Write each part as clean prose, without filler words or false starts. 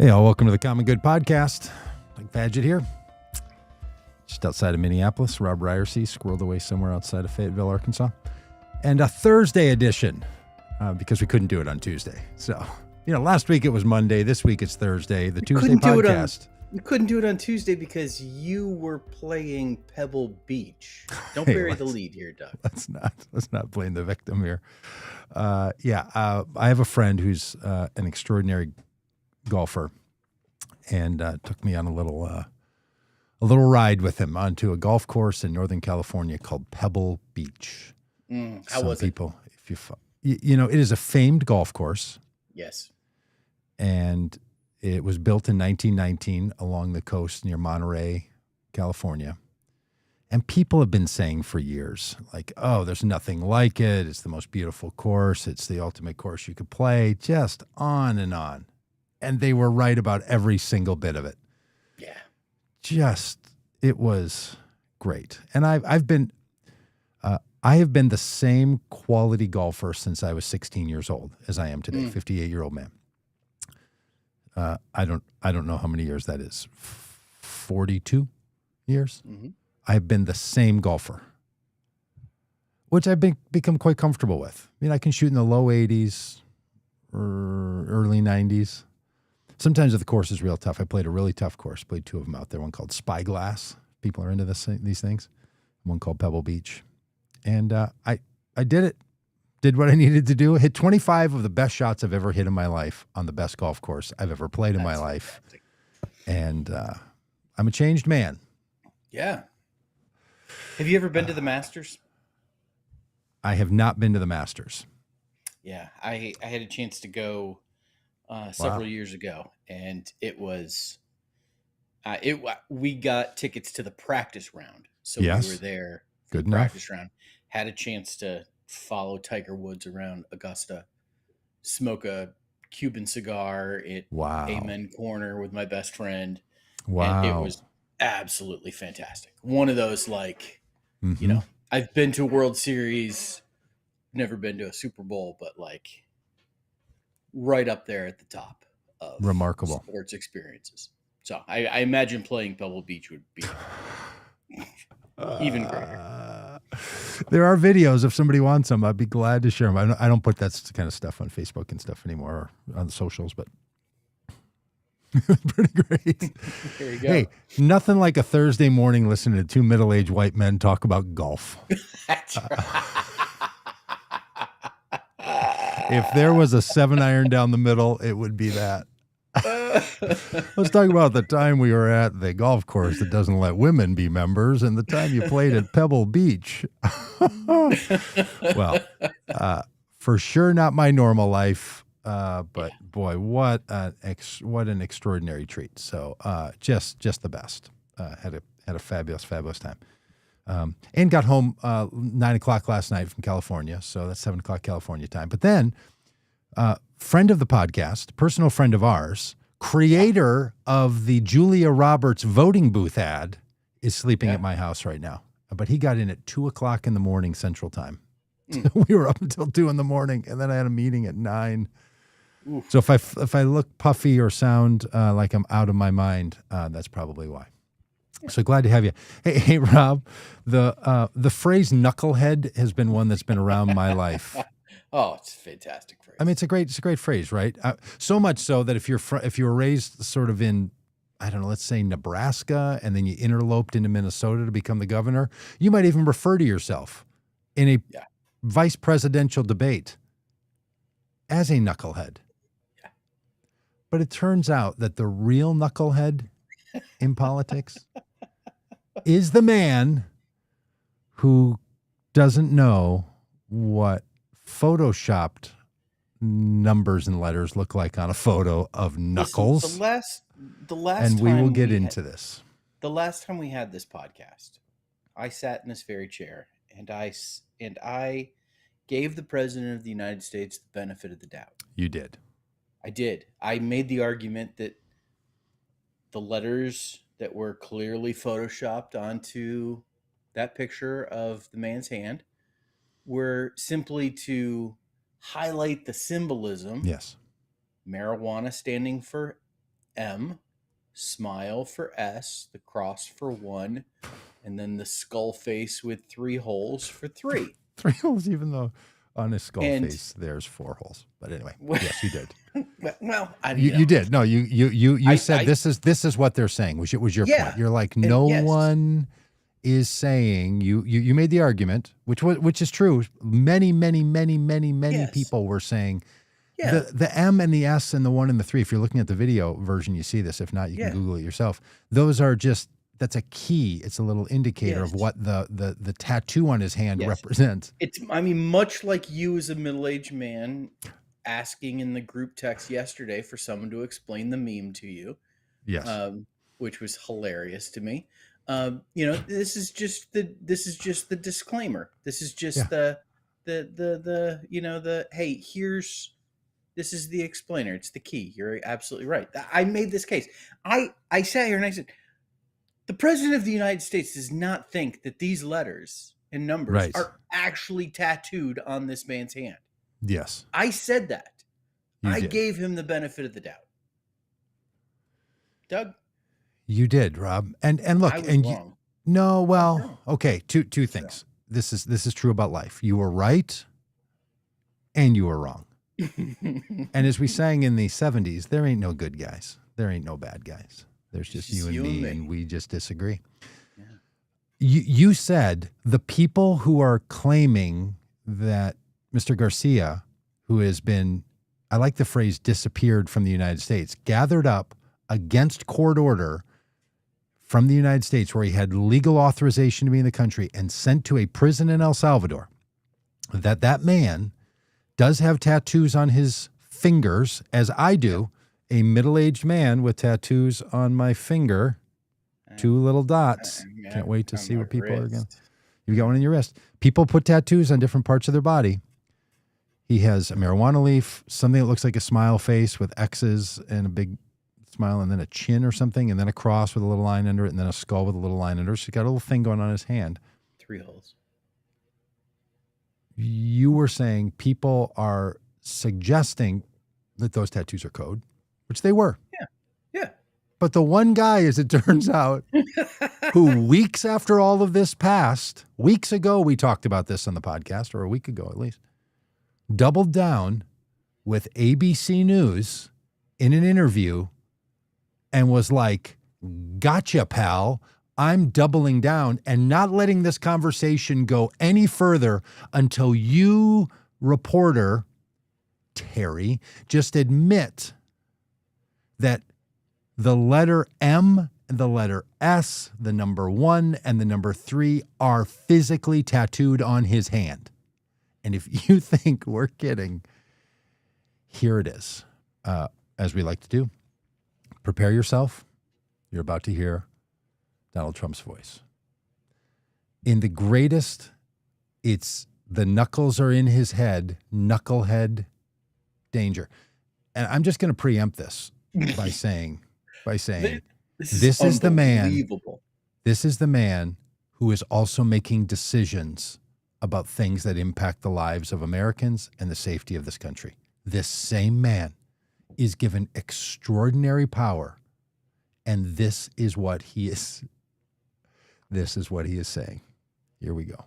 Hey, all, welcome to the Common Good Podcast. Like Pagitt here, just outside of Minneapolis. Robb Ryerse squirreled away somewhere outside of Fayetteville, Arkansas. And a Thursday edition, because we couldn't do it on Tuesday. So, last week it was Monday. This week it's Thursday. The Tuesday podcast. You couldn't do it on Tuesday because you were playing Pebble Beach. Don't bury the lead here, Doug. Let's not blame the victim here. I have a friend who's an extraordinary golfer, and took me on a little ride with him onto a golf course in Northern California called Pebble Beach. How was it? If it is a famed golf course. Yes. And it was built in 1919 along the coast near Monterey, California. And people have been saying for years, like, oh, there's nothing like it. It's the most beautiful course. It's the ultimate course you could play, just on and on. And they were right about every single bit of it. Yeah. It was great. And I have been the same quality golfer since I was 16 years old as I am today, 58-year-old man. I don't know how many years that is. 42 years. Mm-hmm. I've been the same golfer, which I've become quite comfortable with. I mean, I can shoot in the low 80s or early 90s. Sometimes if the course is real tough. I played a really tough course. Played two of them out there. One called Spyglass. People are into these things. One called Pebble Beach. And I did it. Did what I needed to do. Hit 25 of the best shots I've ever hit in my life on the best golf course I've ever played in my life. Fantastic. And I'm a changed man. Yeah. Have you ever been to the Masters? I have not been to the Masters. Yeah. I had a chance to go several years ago, and it was we got tickets to the practice round. So yes. We were there for Good the enough. Practice round. Had a chance to follow Tiger Woods around Augusta, smoke a Cuban cigar at Amen Corner with my best friend. Wow. And it was absolutely fantastic. One of those, I've been to a World Series, never been to a Super Bowl, but right up there at the top of remarkable sports experiences. So I imagine playing Pebble Beach would be even greater. There are videos. If somebody wants them, I'd be glad to share them. I don't put that kind of stuff on Facebook and stuff anymore, or on the socials, but pretty great. There you go. Hey, nothing like a Thursday morning listening to two middle-aged white men talk about golf. That's right. If there was a 7-iron down the middle, it would be that. Let's talk about the time we were at the golf course that doesn't let women be members, and the time you played at Pebble Beach. Well, for sure not my normal life, but boy, what an extraordinary treat. So just the best. Had a fabulous time. And got home 9 o'clock last night from California, so that's 7 o'clock California time. But then, friend of the podcast, personal friend of ours, creator of the Julia Roberts voting booth ad, is sleeping at my house right now. But he got in at 2 o'clock in the morning Central Time. We were up until 2 in the morning, and then I had a meeting at 9. Oof. So if I look puffy or sound like I'm out of my mind, that's probably why. So glad to have you. Hey, Rob, the phrase knucklehead has been one that's been around my life. Oh, it's a fantastic phrase. I mean, it's a great phrase, right? So much so that if you were raised sort of in, I don't know, let's say Nebraska, and then you interloped into Minnesota to become the governor, you might even refer to yourself in a vice presidential debate as a knucklehead. Yeah. But it turns out that the real knucklehead in politics is the man who doesn't know what photoshopped numbers and letters look like on a photo of knuckles. Listen, the last and time we will get into this. The last time we had this podcast, I sat in this very chair and I gave the President of the United States the benefit of the doubt. You did. I did. I made the argument that the letters that were clearly photoshopped onto that picture of the man's hand were simply to highlight the symbolism. Yes. Marijuana standing for M, smile for S, the cross for 1, and then the skull face with 3 holes for 3. 3 holes, even though on his skull And- face there's 4 holes. But anyway, yes, you did. Well, You did. No, you said I- this is what they're saying, which was your Yeah. point. You're like, And no yes. one is saying you made the argument, which is true. Many Yes. people were saying Yeah. the M and the S and the 1 and the 3. If you're looking at the video version, you see this. If not, you Yeah. can Google it yourself. Those are that's a key. It's a little indicator of Yes. what the tattoo on his hand Yes. represents. Much like you as a middle-aged man asking in the group text yesterday for someone to explain the meme to you, Yes. which was hilarious to me. This is just the disclaimer. This is just Yeah. hey, this is the explainer. It's the key. You're absolutely right. I made this case. I sat here and I said, the president of the United States does not think that these letters and numbers Right. are actually tattooed on this man's hand. Yes. I said that. You I did. gave him the benefit of the doubt. Doug, You did, Rob. And look, I was and wrong. no, well, wrong. okay, two things. This is true about life. You were right and you were wrong. And as we sang in the 70s, there ain't no good guys. There ain't no bad guys. There's just you and me, and we just disagree. Yeah. You said the people who are claiming that Mr. Garcia, who has been, I like the phrase, disappeared from the United States, gathered up against court order from the United States where he had legal authorization to be in the country and sent to a prison in El Salvador, that man does have tattoos on his fingers, as I do, a middle-aged man with tattoos on my finger, 2 little dots. Can't wait to see what people are going to. You got one in your wrist. People put tattoos on different parts of their body. He has a marijuana leaf, something that looks like a smile face with X's and a big smile, and then a chin or something, and then a cross with a little line under it, and then a skull with a little line under it. So he's got a little thing going on his hand. 3 holes. You were saying people are suggesting that those tattoos are code, which they were. Yeah. But the one guy, as it turns out, who weeks after all of this passed, weeks ago we talked about this on the podcast, or a week ago at least, doubled down with ABC News in an interview and was like, gotcha, pal. I'm doubling down and not letting this conversation go any further until you, reporter Terry, just admit that the letter M, the letter S, the number 1, and the number 3 are physically tattooed on his hand. And if you think we're kidding, here it is. As we like to do, prepare yourself. You're about to hear Donald Trump's voice. In the greatest, it's the knuckles are in his head, knucklehead danger. And I'm just going to preempt this by saying, this is the man. Unbelievable. This is the man who is also making decisions about things that impact the lives of Americans and the safety of this country. This same man is given extraordinary power, and this is what he is. This is what he is saying. Here we go.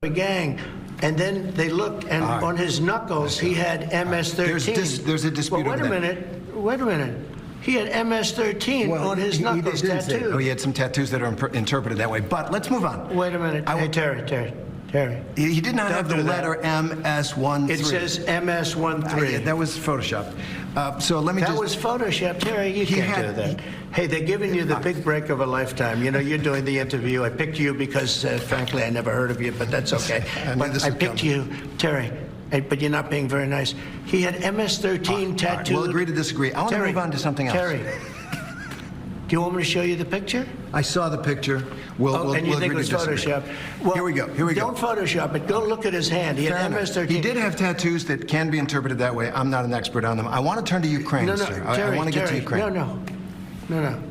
A gang, and then they looked, and on his knuckles he had MS-13. There's a dispute Well, over that. wait a minute. He had MS-13 on his knuckles didn't say- tattooed. Oh, he had some tattoos that are interpreted that way. But let's move on. Wait a minute. Hey, Terry. He did not have the Don't do that. letter MS13. It says MS-13. Yeah, that was photoshopped. So let me That just... was Photoshop, Terry. You He can't had- do that. Hey, they're giving you the big break of a lifetime. You know, you're doing the interview. I picked you because, frankly, I never heard of you, but that's okay. I knew this I would picked come. you, Terry. But you're not being very nice. He had MS-13 tattooed. We'll agree to disagree. I want to Terry, move on to something else. Terry, do you want me to show you the picture? I saw the picture. We'll And you think it agree was to disagree. Photoshop? Well, Here we go. Don't Photoshop it. Go look at his hand. He Fair had enough. MS-13. He did have tattoos that can be interpreted that way. I'm not an expert on them. I want to turn to Ukraine, No, sir. Terry, I want to get to Ukraine. No.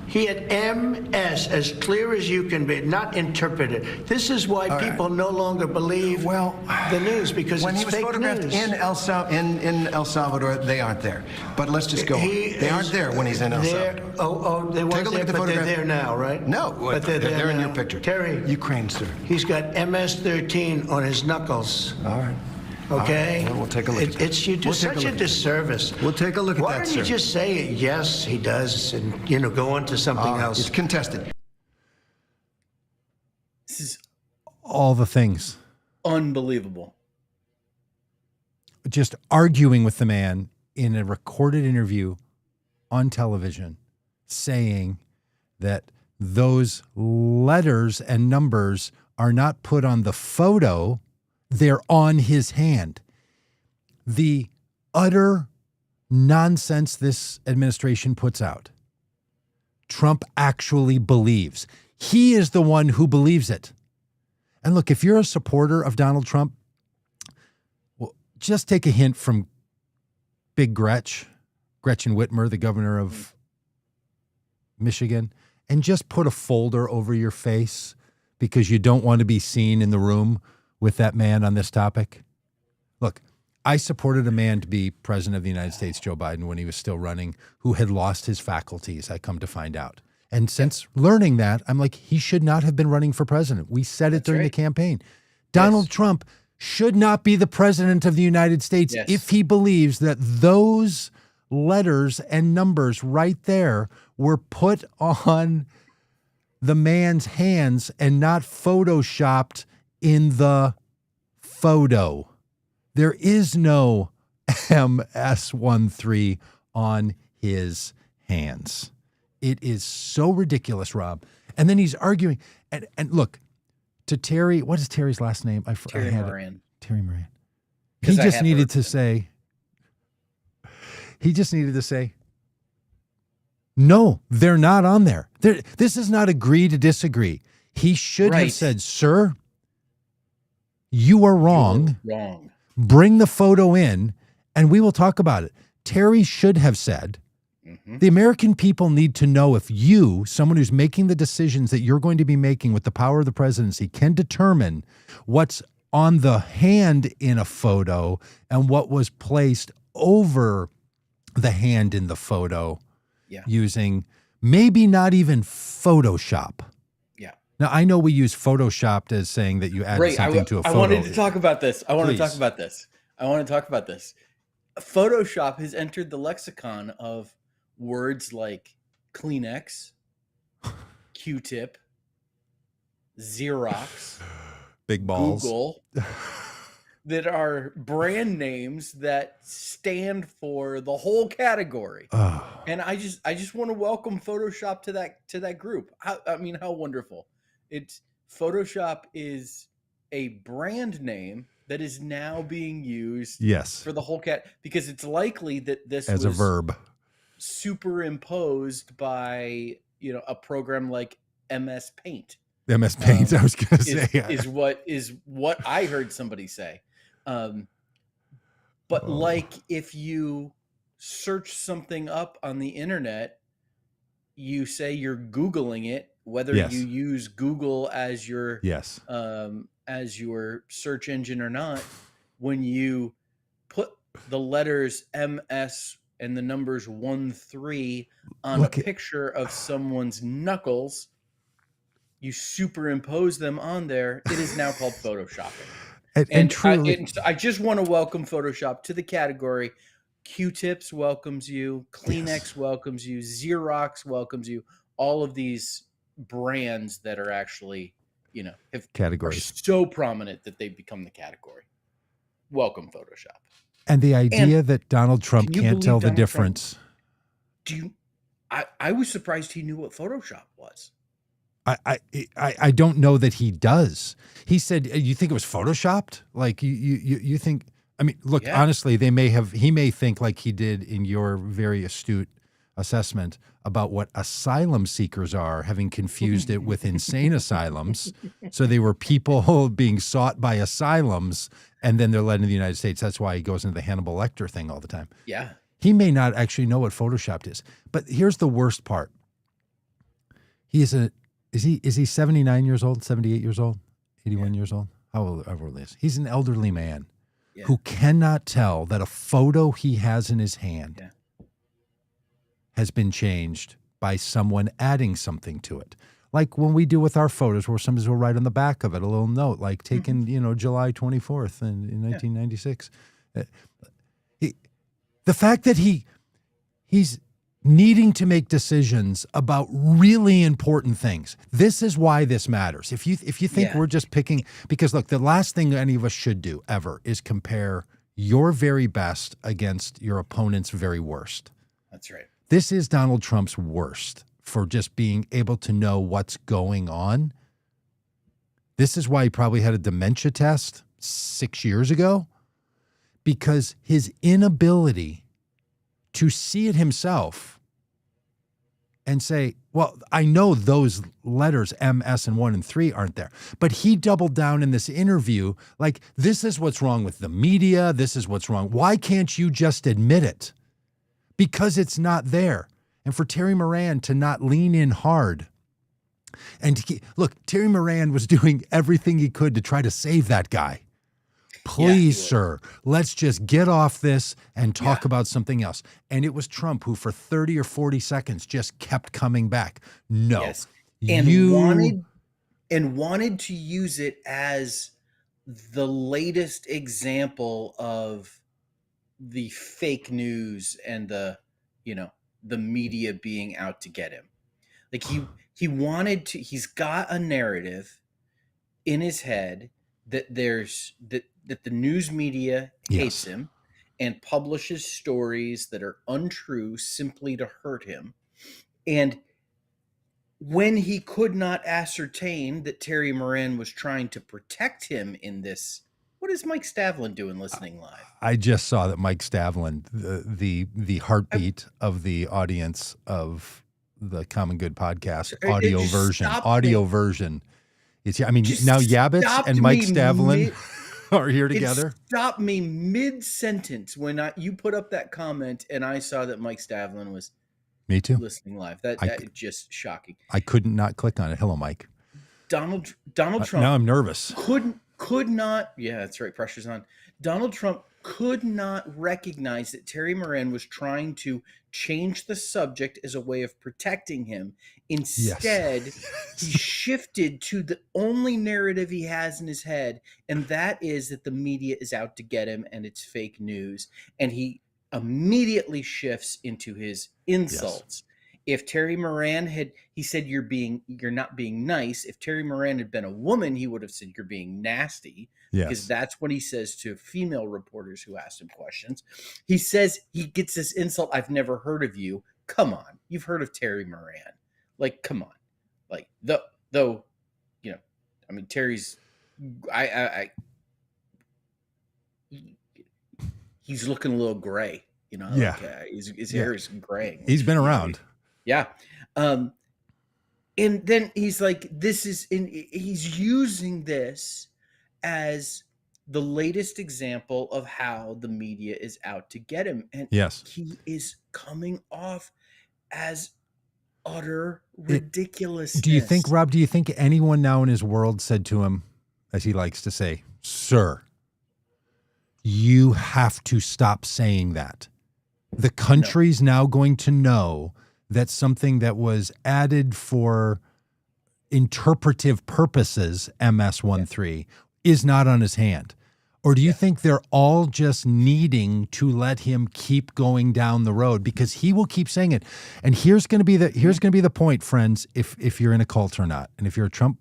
He had MS, as clear as you can be, not interpreted. This is why people no longer believe the news, because when it's he was fake photographed news. in El Salvador, they aren't there. But let's just go on. They aren't there when he's in El Salvador. They weren't Take a look there, at the but photograph. they're there now, right? No, but they're they're in now. your picture. Terry, Ukraine, sir. he's got MS-13 on his knuckles. All right. Okay? Well, we'll take a look at that. You do We'll take such a a look. disservice. We'll take a look at Why that, don't you sir. just say, yes, he does, and, go on to something else? It's contested. This is All the things. unbelievable. Just arguing with the man in a recorded interview on television, saying that those letters and numbers are not put on the photo, they're on his hand. The utter nonsense this administration puts out, Trump actually believes. He is the one who believes it. And look, if you're a supporter of Donald Trump, well, just take a hint from Big Gretchen Whitmer, the governor of Michigan, and just put a folder over your face because you don't want to be seen in the room with that man on this topic. Look, I supported a man to be president of the United States, Joe Biden, when he was still running, who had lost his faculties, I come to find out. And since learning that, I'm like, he should not have been running for president. We said it during the campaign. Donald Trump should not be the president of the United States if he believes that those letters and numbers right there were put on the man's hands and not photoshopped in the photo. There is no MS-13 on his hands. It is so ridiculous, Rob. And then he's arguing. And look, to Terry, what is Terry's last name? Terry Moran. Terry Moran. He just needed to say, no, they're not on there. This is not agree to disagree. He should have said, sir, you are wrong. Wrong. Bring the photo in and we will talk about it. Terry should have said, the American people need to know if you, someone who's making the decisions that you're going to be making with the power of the presidency, can determine what's on the hand in a photo and what was placed over the hand in the photo using maybe not even Photoshop. Yeah. Now, I know we use Photoshopped as saying that you add something to a photo. I wanted to talk about this. I want to talk about this. Photoshop has entered the lexicon of words like Kleenex, Q-tip, Xerox, big balls, Google, that are brand names that stand for the whole category. And I just want to welcome Photoshop to that group. How wonderful. Photoshop is a brand name that is now being used for the whole because it's likely that this as a verb superimposed by a program like MS Paint. MS Paint, I was going to say, is what I heard somebody say. But like if you search something up on the internet, you say you're Googling it, whether you use Google as your search engine or not. When you put the letters MS and the numbers 13 on a picture of someone's knuckles, you superimpose them on there. It is now called Photoshopping. And truly, I just want to welcome Photoshop to the category. Q-tips welcomes you. Kleenex welcomes you. Xerox welcomes you. All of these brands that are actually, have categories are so prominent that they've become the category. Welcome Photoshop. And the idea that Donald Trump can't tell the difference. I was surprised he knew what Photoshop was. I don't know that he does. He said, you think it was Photoshopped? Like you think, look, honestly, he may think like he did in your very astute assessment about what asylum seekers are, having confused it with insane asylums. So they were people being sought by asylums, and then they're led into the United States. That's why he goes into the Hannibal Lecter thing all the time. Yeah. He may not actually know what Photoshopped is. But here's the worst part. Is he 79 years old, 78 years old, 81 years old? How old is he? He's an elderly man who cannot tell that a photo he has in his hand has been changed by someone adding something to it. Like when we do with our photos, where somebody will write on the back of it a little note, like taken, July 24th in 1996. The fact that he's needing to make decisions about really important things. This is why this matters. If you think we're just picking, because look, the last thing any of us should do ever is compare your very best against your opponent's very worst. That's right. This is Donald Trump's worst for just being able to know what's going on. This is why he probably had a dementia test 6 years ago, because his inability to see it himself and say, well, I know those letters M, S, and 1 and 3 aren't there. But he doubled down in this interview like, this is what's wrong with the media. This is what's wrong. Why can't you just admit it? Because it's not there. And for Terry Moran to not lean in hard. And look, Terry Moran was doing everything he could to try to save that guy. Please, sir, let's just get off this and talk about something else. And it was Trump who for 30 or 40 seconds just kept coming back. No. Yes. And wanted to use it as the latest example of the fake news and the media being out to get him. Like he wanted to, he's got a narrative in his head that that the news media hates him and publishes stories that are untrue simply to hurt him. And when he could not ascertain that Terry Moran was trying to protect him in this, what is Mike Stavlin doing listening live? I just saw that Mike Stavlin, the heartbeat of the audience of the Common Good podcast, audio version. It's, I mean, now Yabbits and Mike Stavlin are here together. It stopped me mid-sentence when you put up that comment and I saw that Mike Stavlin was me too listening live. That is just shocking. I couldn't not click on it. Hello, Mike. Donald Trump. Now I'm nervous. Could not. Yeah, that's right. Pressure's on. Donald Trump could not recognize that Terry Moran was trying to change the subject as a way of protecting him. Instead, he shifted to the only narrative he has in his head, and that is that the media is out to get him and it's fake news. And he immediately shifts into his insults. If Terry Moran he said you're not being nice. If Terry Moran had been a woman, he would have said you're being nasty. Because that's what he says to female reporters who asked him questions. He says he gets this insult. I've never heard of you. Come on, you've heard of Terry Moran? Like, come on. Like though, I mean, Terry's, he's looking a little gray. His hair is graying. He's been around. Yeah. And then he's like, he's using this as the latest example of how the media is out to get him. And he is coming off as utter ridiculousness. Do you think, Rob, anyone now in his world said to him, as he likes to say, sir, you have to stop saying that? The country's now going to know that something that was added for interpretive purposes, MS-13, is not on his hand? Or do you think they're all just needing to let him keep going down the road, because he will keep saying it? And here's going to be the point, friends, if you're in a cult or not. And if you're a Trump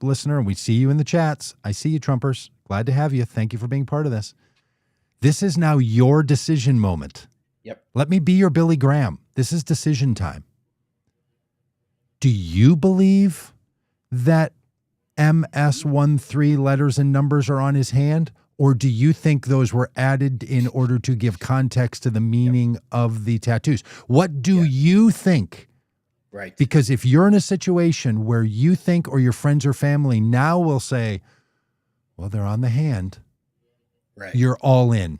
listener, and we see you in the chats, I see you, Trumpers. Glad to have you. Thank you for being part of this. This is now your decision moment. Yep. Let me be your Billy Graham. This is decision time. Do you believe that MS-13 letters and numbers are on his hand? Or do you think those were added in order to give context to the meaning of the tattoos? What do you think? Right. Because if you're in a situation where you think, or your friends or family now will say, well, they're on the hand. Right. You're all in.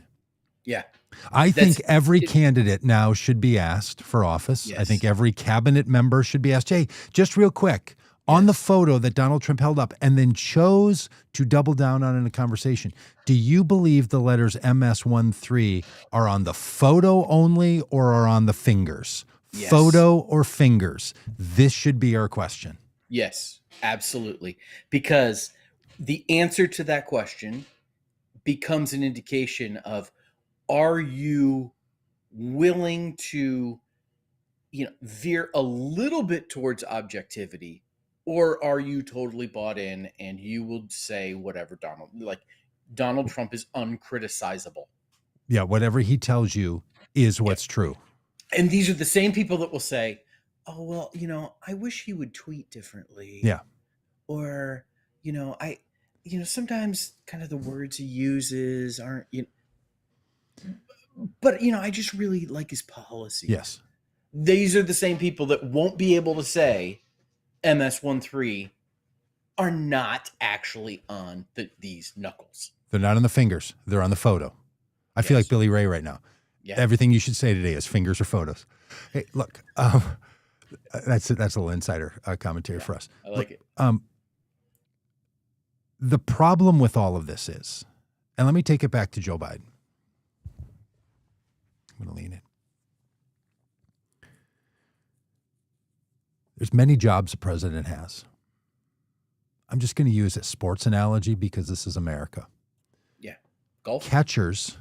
Yeah. I think every candidate now should be asked for office. Yes. I think every cabinet member should be asked, hey, just real quick, on the photo that Donald Trump held up and then chose to double down on in a conversation, do you believe the letters MS13 are on the photo only or are on the fingers? Yes. Photo or fingers? This should be our question. Yes, absolutely. Because the answer to that question becomes an indication of, are you willing to, veer a little bit towards objectivity, or are you totally bought in and you will say whatever Donald Trump is uncriticizable. Yeah, whatever he tells you is what's true. And these are the same people that will say, oh, well, I wish he would tweet differently. Yeah. Or, sometimes kind of the words he uses aren't, but, I just really like his policy. Yes. These are the same people that won't be able to say MS13 are not actually on these knuckles. They're not on the fingers. They're on the photo. I feel like Billy Ray right now. Yeah. Everything you should say today is fingers or photos. Hey, look, that's a little insider commentary for us. I like it. The problem with all of this is, and let me take it back to Joe Biden. I'm going to lean in. There's many jobs a president has. I'm just going to use a sports analogy because this is America. Yeah. Golf? Catchers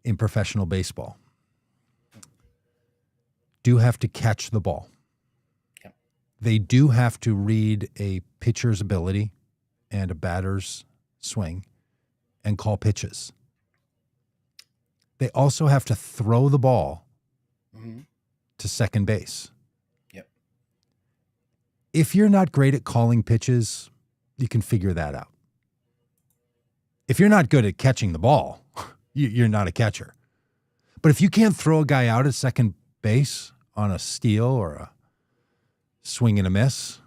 in professional baseball do have to catch the ball. Yeah. They do have to read a pitcher's ability and a batter's swing and call pitches. They also have to throw the ball to second base. Yep. If you're not great at calling pitches, you can figure that out. If you're not good at catching the ball, you're not a catcher. But if you can't throw a guy out at second base on a steal or a swing and a miss,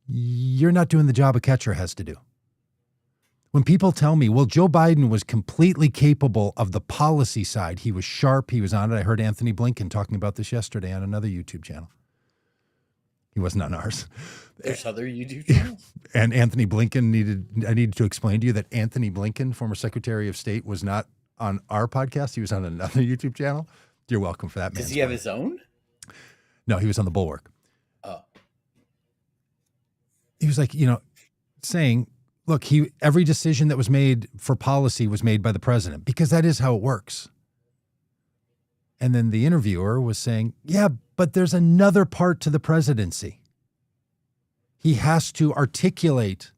you're not doing the job a catcher has to do. When people tell me, well, Joe Biden was completely capable of the policy side, he was sharp, he was on it. I heard Anthony Blinken talking about this yesterday on another YouTube channel. He wasn't on ours. There's other YouTube channels. And Anthony Blinken I needed to explain to you that Anthony Blinken, former Secretary of State, was not on our podcast. He was on another YouTube channel. You're welcome for that, man. Does he have his own? No, he was on the Bulwark. Oh. He was like, saying, look, every decision that was made for policy was made by the president because that is how it works. And then the interviewer was saying, yeah, but there's another part to the presidency. He has to articulate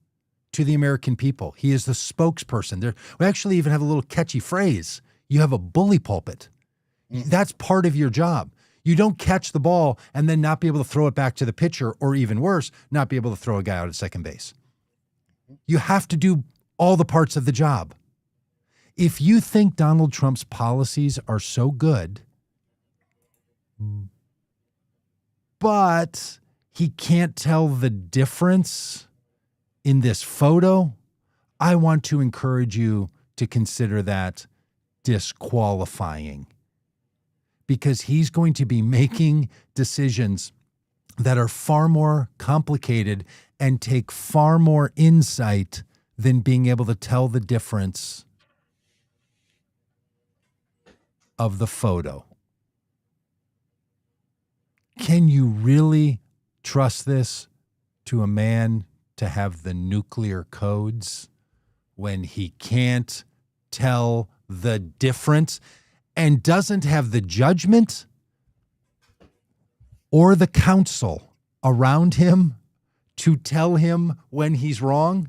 to the American people. He is the spokesperson. We actually even have a little catchy phrase. You have a bully pulpit. That's part of your job. You don't catch the ball and then not be able to throw it back to the pitcher, or even worse, not be able to throw a guy out at second base. You have to do all the parts of the job. If you think Donald Trump's policies are so good, but he can't tell the difference in this photo, I want to encourage you to consider that disqualifying, because he's going to be making decisions that are far more complicated and take far more insight than being able to tell the difference of the photo. Can you really trust this to a man to have the nuclear codes when he can't tell the difference and doesn't have the judgment or the counsel around him to tell him when he's wrong?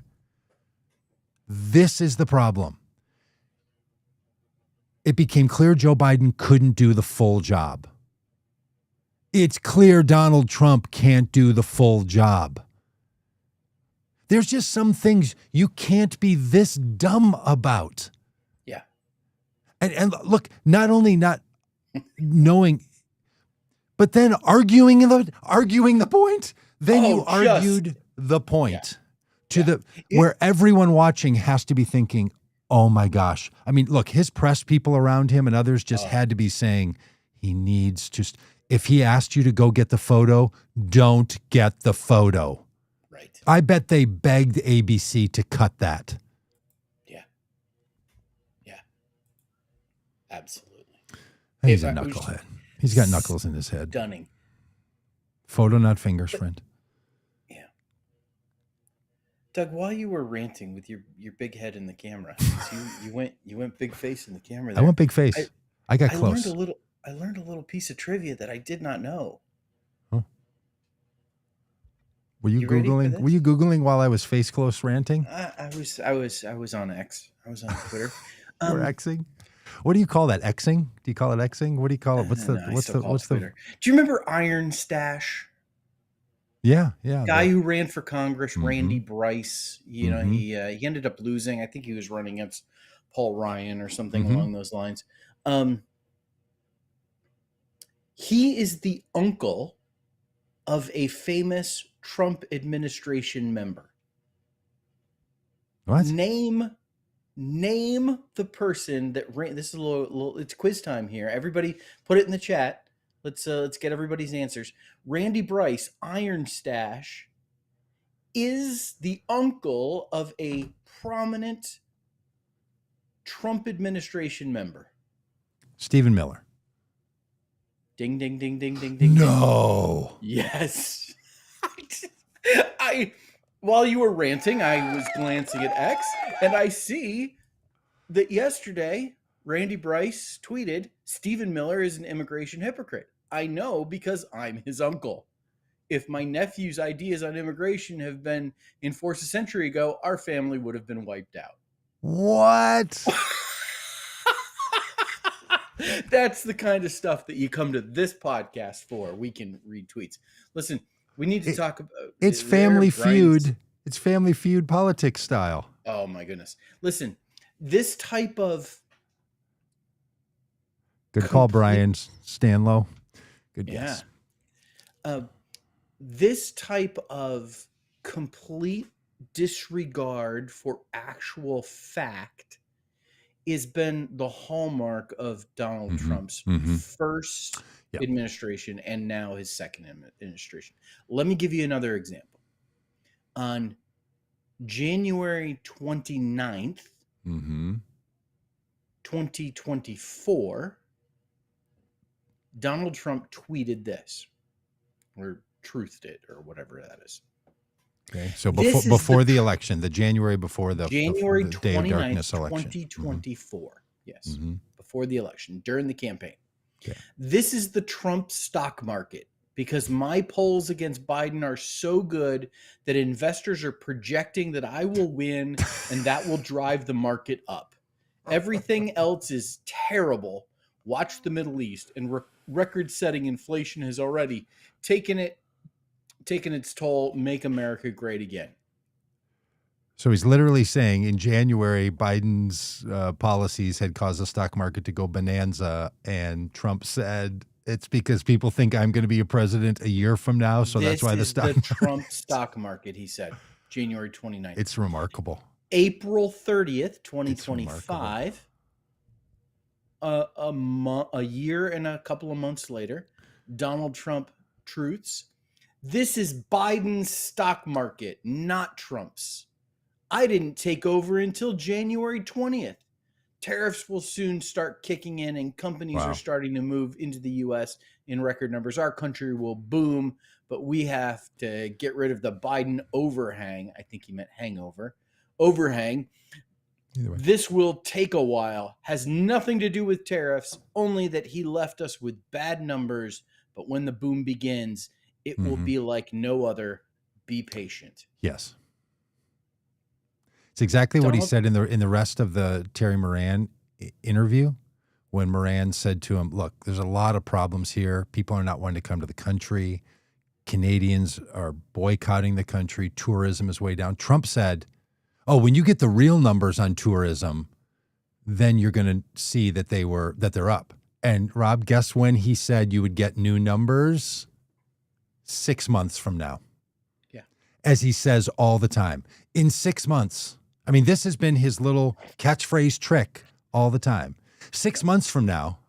This is the problem. It became clear Joe Biden couldn't do the full job. It's clear Donald Trump can't do the full job. There's just some things you can't be this dumb about. Yeah. And look, not only not knowing, but then arguing the point. Then you argued the point where everyone watching has to be thinking, Oh my gosh. I mean, look, his press people around him and others just had to be saying he needs to, if he asked you to go get the photo, don't get the photo. Right. I bet they begged ABC to cut that. Yeah. Yeah. Absolutely. He's a knucklehead. He's got knuckles in his head. Stunning. Photo, not fingers, friend. Yeah. Doug, while you were ranting with your big head in the camera, you went big face in the camera there. I went big face. I got close. I learned a little piece of trivia that I did not know. Huh? Were you ready for Googling? this? Were you Googling while I was face close ranting? I was on X. I was on Twitter. You were Xing? What do you call that? Xing? Do you call it Xing? What do you call it? What's the Do you remember Iron Stash? Yeah. Guy who ran for Congress, Randy Bryce. You know, he ended up losing. I think he was running against Paul Ryan or something along those lines. He is the uncle of a famous Trump administration member. What? Name the person that ran. This is a little. It's quiz time here. Everybody, put it in the chat. Let's get everybody's answers. Randy Bryce, Iron Stash, is the uncle of a prominent Trump administration member. Stephen Miller. Ding, ding, ding, ding, ding, ding. No. Ding. Yes. While you were ranting, I was glancing at X, and I see that yesterday Randy Bryce tweeted, "Stephen Miller is an immigration hypocrite. I know because I'm his uncle. If my nephew's ideas on immigration have been enforced a century ago, our family would have been wiped out." What? That's the kind of stuff that you come to this podcast for. We can read tweets. Listen, we need to talk about it's Family Feud. It's Family Feud politics style. Oh my goodness. Listen, this type of good call, Brian Stanlow. Good guess. This type of complete disregard for actual fact has been the hallmark of Donald Trump's first administration and now his second administration. Let me give you another example. On January 29th, 2024, Donald Trump tweeted this, or truthed it, or whatever that is. Okay, so before the election, the January before the January before the Day of Darkness election. 2024. Yes, before the election, during the campaign. Okay. This is the Trump stock market, because my polls against Biden are so good that investors are projecting that I will win, and that will drive the market up. Everything else is terrible. Watch the Middle East, and record-setting inflation has already taken its toll. Make America great again. So he's literally saying in January, Biden's policies had caused the stock market to go bonanza, and Trump said it's because people think I'm going to be a president a year from now, so that's why the stock market. Trump stock market, he said, January 29th. It's remarkable. April 30th, 2025, a year and a couple of months later, Donald Trump truths. This is Biden's stock market, not Trump's. I didn't take over until January 20th. Tariffs will soon start kicking in, and companies are starting to move into the U.S. in record numbers. Our country will boom, but we have to get rid of the Biden overhang. I think he meant hangover. Overhang. This will take a while. Has nothing to do with tariffs, only that he left us with bad numbers. But when the boom begins, it will be like no other. Be patient. Yes. It's exactly what he said in the rest of the Terry Moran interview, when Moran said to him, look, there's a lot of problems here. People are not wanting to come to the country. Canadians are boycotting the country. Tourism is way down. Trump said, oh, when you get the real numbers on tourism, then you're going to see that they're up. And Rob, guess when he said you would get new numbers? 6 months from now. Yeah. As he says all the time, in 6 months, I mean, this has been his little catchphrase trick all the time. 6 months from now,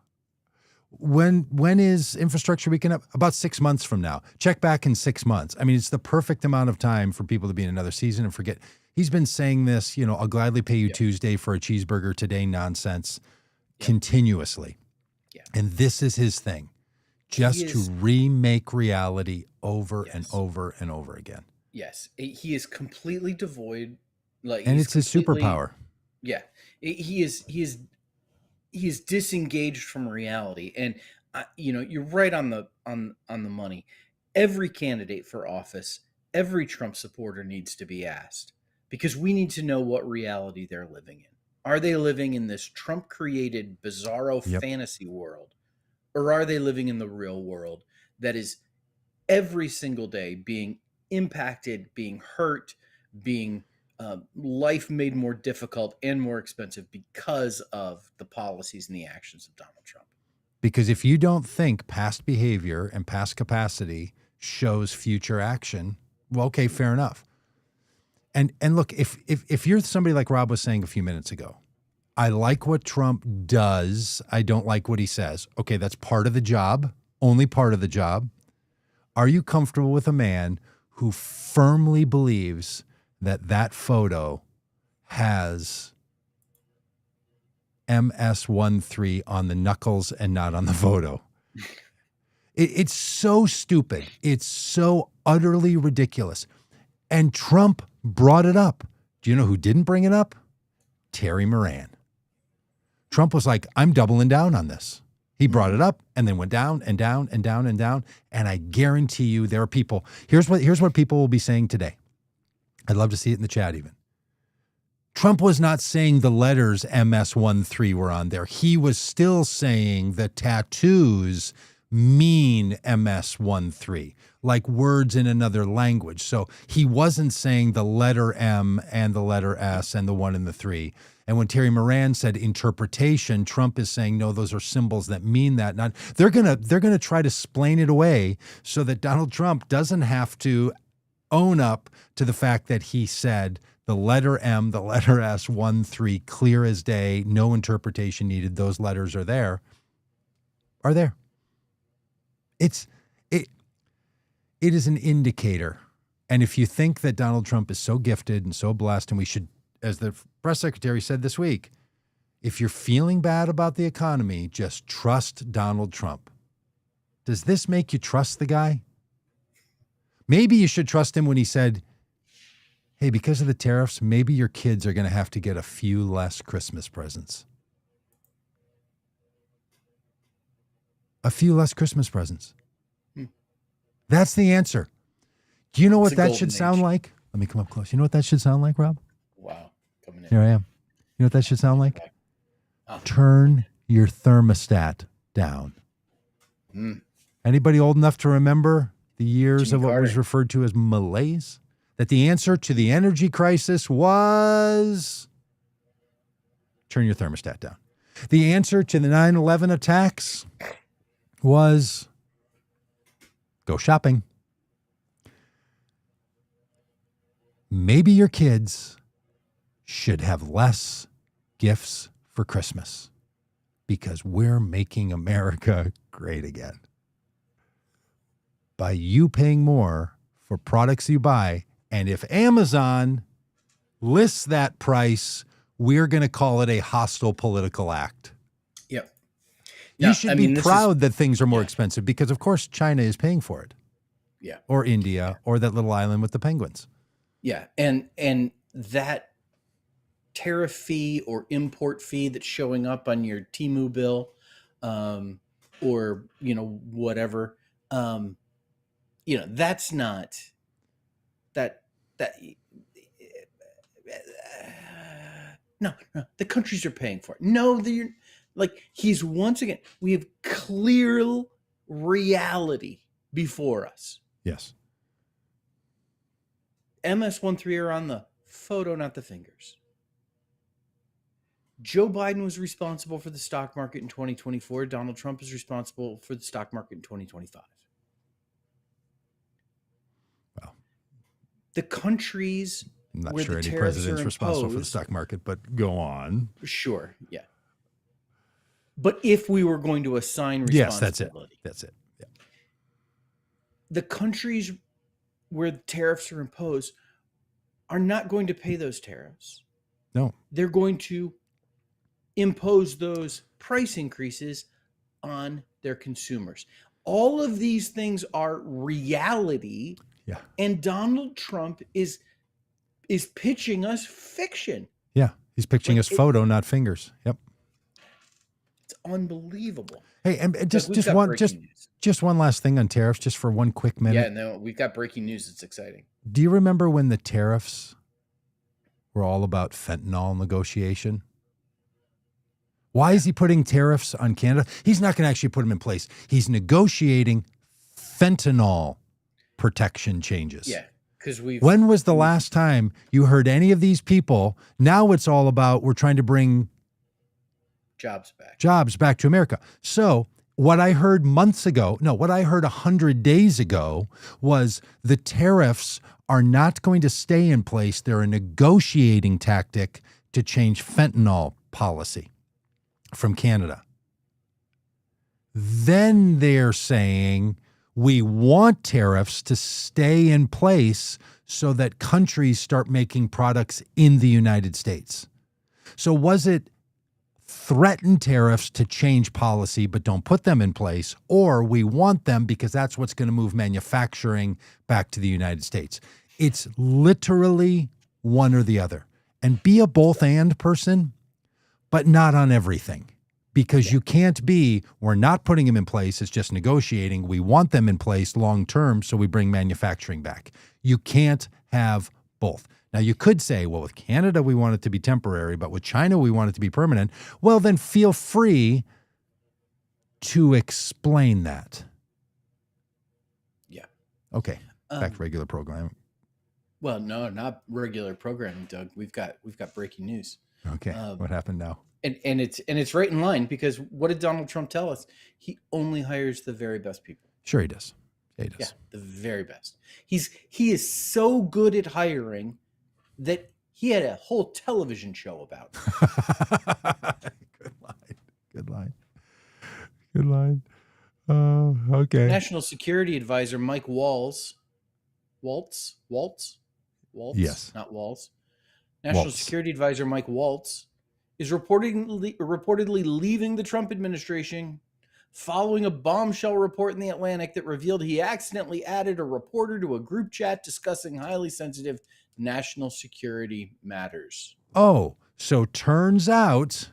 when is infrastructure weekend up? About 6 months from now. Check back in 6 months. I mean, it's the perfect amount of time for people to be in another season and forget. He's been saying this, I'll gladly pay you Tuesday for a cheeseburger today nonsense continuously. Yeah. And this is his thing, just to remake reality over and over and over again. Yes. He is completely devoid. And it's his superpower. Yeah. He is disengaged from reality. And you're right on the money. Every candidate for office, every Trump supporter needs to be asked, because we need to know what reality they're living in. Are they living in this Trump created bizarro fantasy world, or are they living in the real world that is every single day being impacted, being hurt, being life made more difficult and more expensive because of the policies and the actions of Donald Trump? Because if you don't think past behavior and past capacity shows future action, well, okay, fair enough. And look, if you're somebody like Rob was saying a few minutes ago, I like what Trump does, I don't like what he says. Okay, that's part of the job, only part of the job. Are you comfortable with a man who firmly believes that photo has MS-13 on the knuckles and not on the photo? It's so stupid. It's so utterly ridiculous. And Trump brought it up. Do you know who didn't bring it up? Terry Moran. Trump was like, I'm doubling down on this. He brought it up and then went down and down and down and down. And I guarantee you there are people. Here's what people will be saying today. I'd love to see it in the chat even. Trump was not saying the letters MS-13 were on there. He was still saying the tattoos mean MS-13, like words in another language. So he wasn't saying the letter M and the letter S and the 1 and the 3. And when Terry Moran said interpretation, Trump is saying, no, those are symbols that mean that. Not they're gonna try to explain it away so that Donald Trump doesn't have to own up to the fact that he said the letter M, the letter S, 1, 3, clear as day, no interpretation needed. Those letters are there. It is an indicator. And if you think that Donald Trump is so gifted and so blessed, and we should, as the press secretary said this week, if you're feeling bad about the economy, just trust Donald Trump. Does this make you trust the guy? Maybe you should trust him when he said, hey, because of the tariffs, maybe your kids are going to have to get a few less Christmas presents. A few less Christmas presents. That's the answer. Do you know what that should sound like? Let me come up close. You know what that should sound like, Rob? Wow. Coming in. Here I am. You know what that should sound like? Turn your thermostat down. Anybody old enough to remember the years Jimmy of what Carter was referred to as malaise? That the answer to the energy crisis was turn your thermostat down. The answer to the 9/11 attacks was go shopping. Maybe your kids should have less gifts for Christmas because we're making America great again. By you paying more for products you buy, and if Amazon lists that price, we're going to call it a hostile political act. Yep. You should be proud that things are more expensive because, of course, China is paying for it. Yeah. Or India, or that little island with the penguins. Yeah. And that tariff fee or import fee that's showing up on your Temu bill, or, whatever, that's not that, no, the countries are paying for it. No, he's once again, we have clear reality before us. Yes. MS-13 are on the photo, not the fingers. Joe Biden was responsible for the stock market in 2024. Donald Trump is responsible for the stock market in 2025. Wow. The countries I'm not where sure the any tariffs president's are responsible for the imposed, stock market, but go on. sure, yeah. But if we were going to assign Yes, that's it. responsibility, That's it. Yeah. the countries where the tariffs are imposed are not going to pay those tariffs. No. They're going to impose those price increases on their consumers. All of these things are reality, Yeah. and Donald Trump is pitching us fiction. Yeah. He's pitching Like, his photo, not fingers. Yep. It's unbelievable. Hey, and Doug, just we've just got one breaking news. just one last thing on tariffs, just for one quick minute. Yeah, no, we've got breaking news. It's exciting. Do you remember when the tariffs were all about fentanyl negotiation? Why is he putting tariffs on Canada? He's not going to actually put them in place. He's negotiating fentanyl protection changes. Yeah, because When was the last time you heard any of these people? Now it's all about we're trying to bring jobs back to America. So what I heard what I heard 100 days ago was the tariffs are not going to stay in place. They're a negotiating tactic to change fentanyl policy from Canada. Then they're saying we want tariffs to stay in place so that countries start making products in the United States. So was it threaten tariffs to change policy but don't put them in place, or we want them because that's what's going to move manufacturing back to the United States? It's literally one or the other. And be a both and person, but not on everything. Because you can't be, we're not putting them in place, it's just negotiating. We want them in place long term, so we bring manufacturing back. You can't have both. Now, you could say, well, with Canada, we want it to be temporary, but with China, we want it to be permanent. Well, then feel free to explain that. Yeah. Okay, back to regular program. Well, no, not regular programming, Doug. We've got breaking news. Okay, what happened now? And it's right in line, because what did Donald Trump tell us? He only hires the very best people. Sure he does. Yeah, he does. Yeah, the very best. He is so good at hiring that he had a whole television show about it. Good line. Okay. National Security Advisor Mike Waltz, Yes. not Walls. National Security Advisor Mike Waltz is reportedly leaving the Trump administration following a bombshell report in The Atlantic that revealed he accidentally added a reporter to a group chat discussing highly sensitive national security matters. Oh, so turns out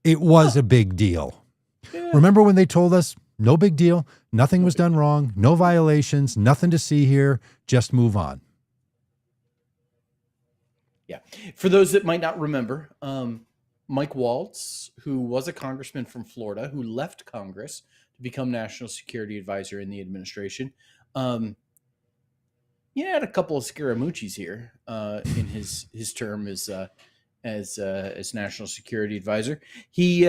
it was a big deal. Yeah. Remember when they told us, no big deal, nothing was done wrong, no violations, nothing to see here, just move on. Yeah. For those that might not remember, Mike Waltz, who was a congressman from Florida, who left Congress to become national security advisor in the administration, he had a couple of scaramucci's here in his term as national security advisor. He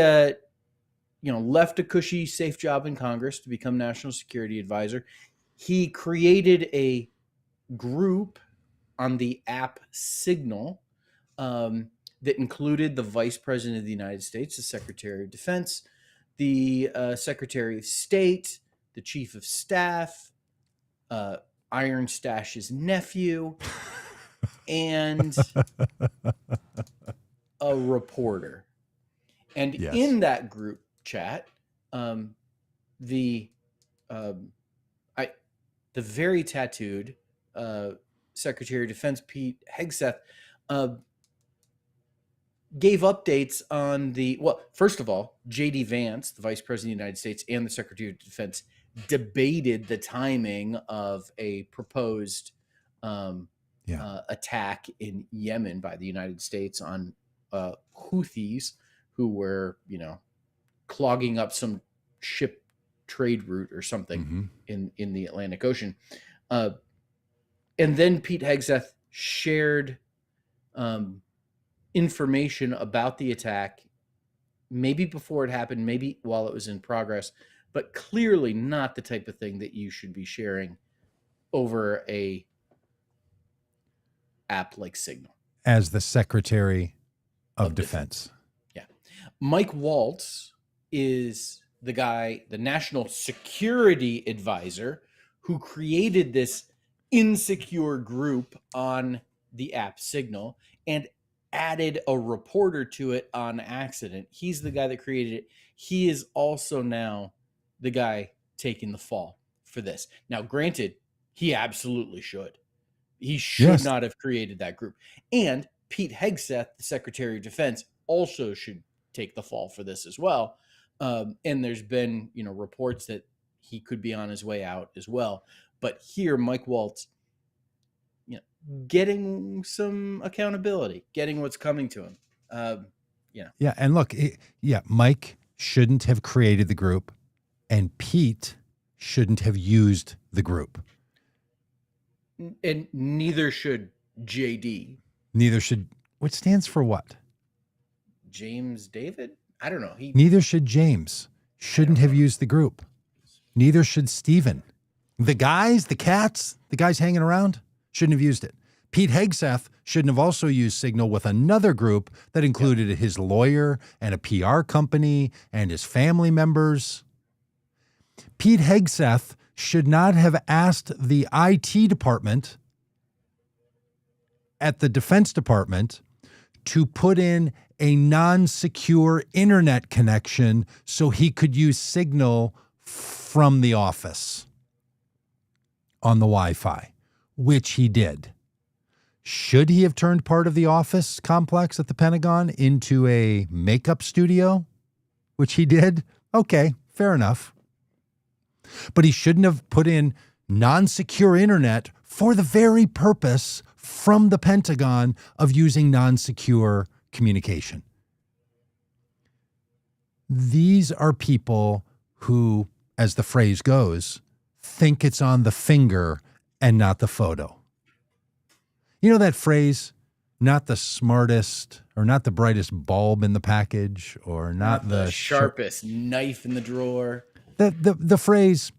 left a cushy, safe job in Congress to become national security advisor. He created a group on the app Signal that included the Vice President of the United States, the Secretary of Defense, the Secretary of State, the Chief of Staff, Iron Stash's nephew, and a reporter. And in that group chat, the very tattooed Secretary of Defense Pete Hegseth gave updates on first of all, J.D. Vance, the Vice President of the United States, and the Secretary of Defense debated the timing of a proposed attack in Yemen by the United States on Houthis who were, clogging up some ship trade route or something in the Atlantic Ocean. And then Pete Hegseth shared information about the attack, maybe before it happened, maybe while it was in progress, but clearly not the type of thing that you should be sharing over a app like Signal. As the Secretary of Defense. Yeah. Mike Waltz is the guy, the national security advisor, who created this insecure group on the app Signal and added a reporter to it on accident. He's the guy that created it. He is also now the guy taking the fall for this. Now, granted, he absolutely should. He should not have created that group. And Pete Hegseth, the Secretary of Defense, also should take the fall for this as well. And there's been, reports that he could be on his way out as well. But here, Mike Waltz, getting some accountability, getting what's coming to him. Yeah, and look, Mike shouldn't have created the group, and Pete shouldn't have used the group. And neither should JD. Neither should, what stands for what? James David? I don't know. Neither should James. Shouldn't have used the group. Neither should Steven. The guys, the cats, the guys hanging around, shouldn't have used it. Pete Hegseth shouldn't have also used Signal with another group that included his lawyer and a PR company and his family members. Pete Hegseth should not have asked the IT department at the Defense Department to put in a non-secure internet connection so he could use Signal from the office on the Wi-Fi, which he did. Should he have turned part of the office complex at the Pentagon into a makeup studio, which he did? Okay, fair enough. But he shouldn't have put in non-secure internet for the very purpose from the Pentagon of using non-secure communication. These are people who, as the phrase goes, think it's on the finger and not the photo. You know that phrase, not the smartest or not the brightest bulb in the package or not the sharpest knife in the drawer. The phrase,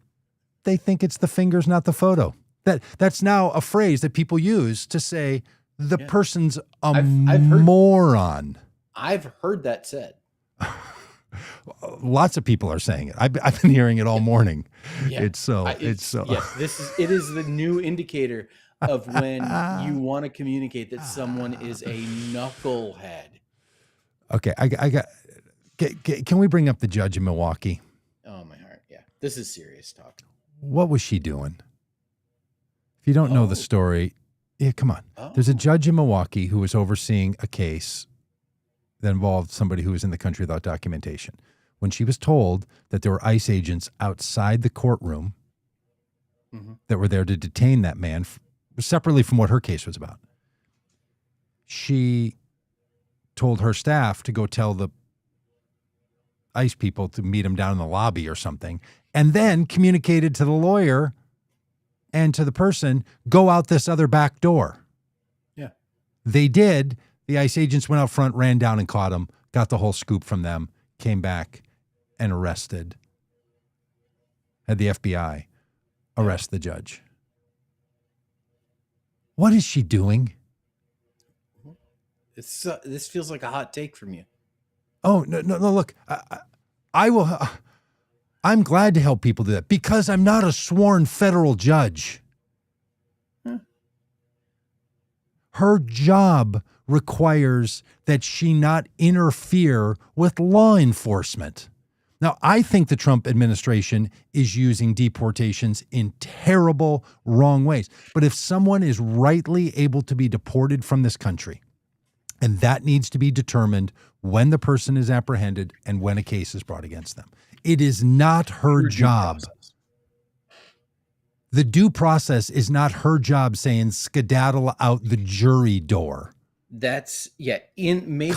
they think it's the fingers, not the photo. That's now a phrase that people use to say the person's a moron. I've heard that said. Lots of people are saying it. I've been hearing it all morning. Yeah. It's so. It is the new indicator of when you want to communicate that someone is a knucklehead. Okay, can we bring up the judge in Milwaukee? Oh my heart, yeah. This is serious talk. What was she doing? If you don't know the story, come on. There's a judge in Milwaukee who was overseeing a case that involved somebody who was in the country without documentation. When she was told that there were ICE agents outside the courtroom that were there to detain that man, separately from what her case was about, she told her staff to go tell the ICE people to meet him down in the lobby or something, and then communicated to the lawyer and to the person, go out this other back door. Yeah. They did. The ICE agents went out front, ran down and caught him, got the whole scoop from them, came back and arrested, had the FBI arrest the judge. What is she doing? This feels like a hot take from you. Oh, no, look, I will. I'm glad to help people do that because I'm not a sworn federal judge. Her job requires that she not interfere with law enforcement. Now, I think the Trump administration is using deportations in terrible, wrong ways. But if someone is rightly able to be deported from this country, and that needs to be determined when the person is apprehended and when a case is brought against them. It is not her job. The due process is not her job saying skedaddle out the jury door. That's maybe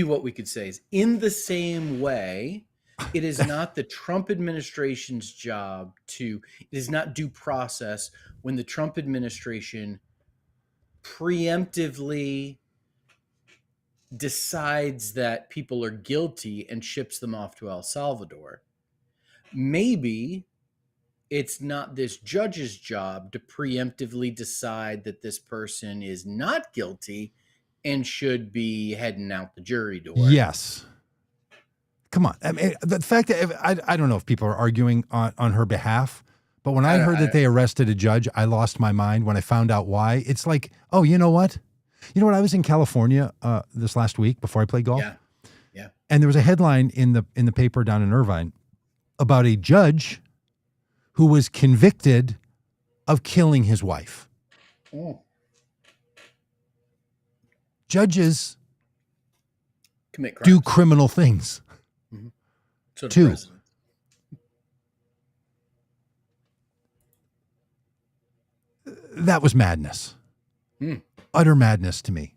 what we could say is in the same way, it is not the Trump administration's job it is not due process when the Trump administration preemptively decides that people are guilty and ships them off to El Salvador. Maybe it's not this judge's job to preemptively decide that this person is not guilty and should be heading out the jury door. Yes. Come on. I mean, the fact that I don't know if people are arguing on her behalf, but when I heard that they arrested a judge, I lost my mind when I found out why. It's like, oh, you know what? You know what? I was in California this last week before I played golf. Yeah. And there was a headline in the paper down in Irvine about a judge who was convicted of killing his wife. Oh. Judges Commit crimes. do criminal things. Mm-hmm. So too. President. That was madness. Utter madness to me.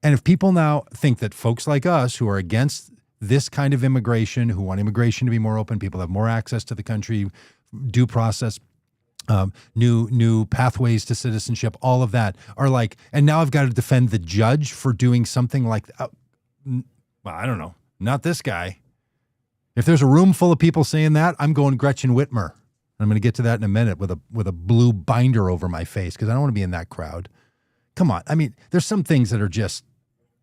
And if people now think that folks like us who are against this kind of immigration, who want immigration to be more open, people have more access to the country, due process, new pathways to citizenship, all of that are like, and now I've got to defend the judge for doing something like, well, I don't know, not this guy. If there's a room full of people saying that, I'm going Gretchen Whitmer. I'm going to get to that in a minute with a blue binder over my face because I don't want to be in that crowd. Come on. I mean, there's some things that are just,